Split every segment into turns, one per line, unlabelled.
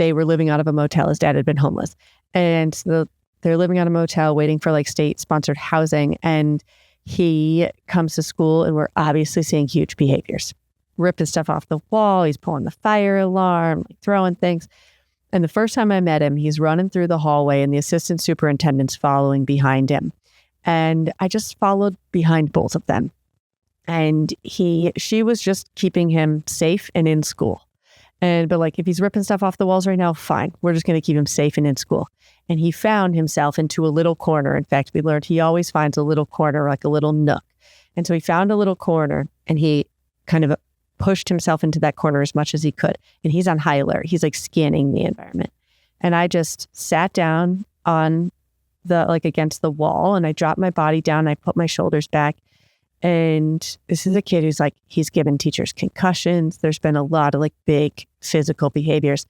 they were living out of a motel. His dad had been homeless. And so they're living out of a motel waiting for like state-sponsored housing. And he comes to school and we're obviously seeing huge behaviors. Ripping stuff off the wall. He's pulling the fire alarm, like throwing things. And the first time I met him, he's running through the hallway and the assistant superintendent's following behind him. And I just followed behind both of them. And she was just keeping him safe and in school. But like, if he's ripping stuff off the walls right now, fine. We're just going to keep him safe and in school. And he found himself into a little corner. In fact, we learned he always finds a little corner, like a little nook. And so he found a little corner and he kind of pushed himself into that corner as much as he could. And he's on high alert. He's like scanning the environment. And I just sat down on against the wall and I dropped my body down. I put my shoulders back. And this is a kid who's like, he's given teachers concussions. There's been a lot of like big physical behaviors.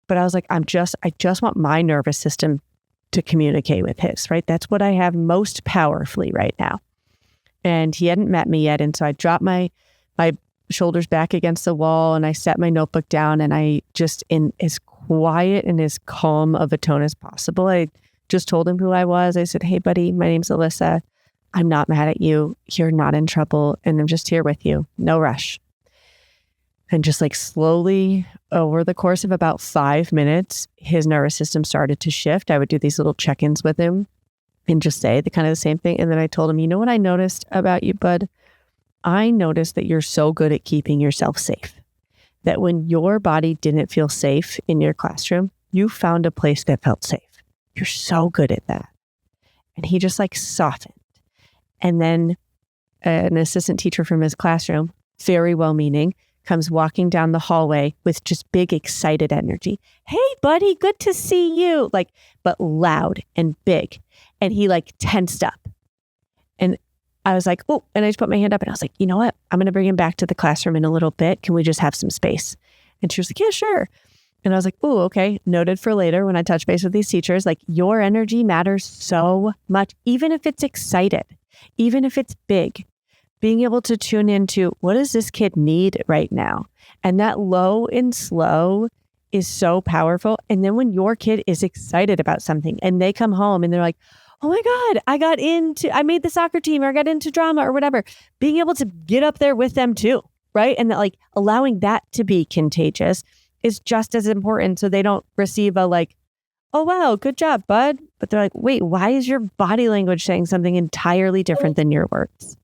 But I was like, I just want my nervous system to communicate with his, right? That's what I have most powerfully right now. And he hadn't met me yet. And so I dropped my shoulders back against the wall and I set my notebook down and I just, in as quiet and as calm of a tone as possible, I just told him who I was. I said, hey buddy, my name's Alyssa. I'm not mad at you. You're not in trouble. And I'm just here with you. No rush. And just like slowly over the course of about 5 minutes, his nervous system started to shift. I would do these little check-ins with him and just say the same thing. And then I told him, you know what I noticed about you, bud? I noticed that you're so good at keeping yourself safe. That when your body didn't feel safe in your classroom, you found a place that felt safe. You're so good at that. And he just like softened. And then an assistant teacher from his classroom, very well-meaning, comes walking down the hallway with just big, excited energy. Hey, buddy, good to see you. Like, but loud and big. And he like tensed up. And I was like, oh, and I just put my hand up and I was like, you know what? I'm going to bring him back to the classroom in a little bit. Can we just have some space? And she was like, yeah, sure. And I was like, oh, okay. Noted for later when I touch base with these teachers, like your energy matters so much, even if it's excited, even if it's big, being able to tune into what does this kid need right now? And that low and slow is so powerful. And then when your kid is excited about something and they come home and they're like, oh my God, I made the soccer team or I got into drama or whatever, being able to get up there with them too, right? And that like allowing that to be contagious is just as important. So they don't receive a like, oh wow, good job, bud. But they're like, wait, why is your body language saying something entirely different than your words?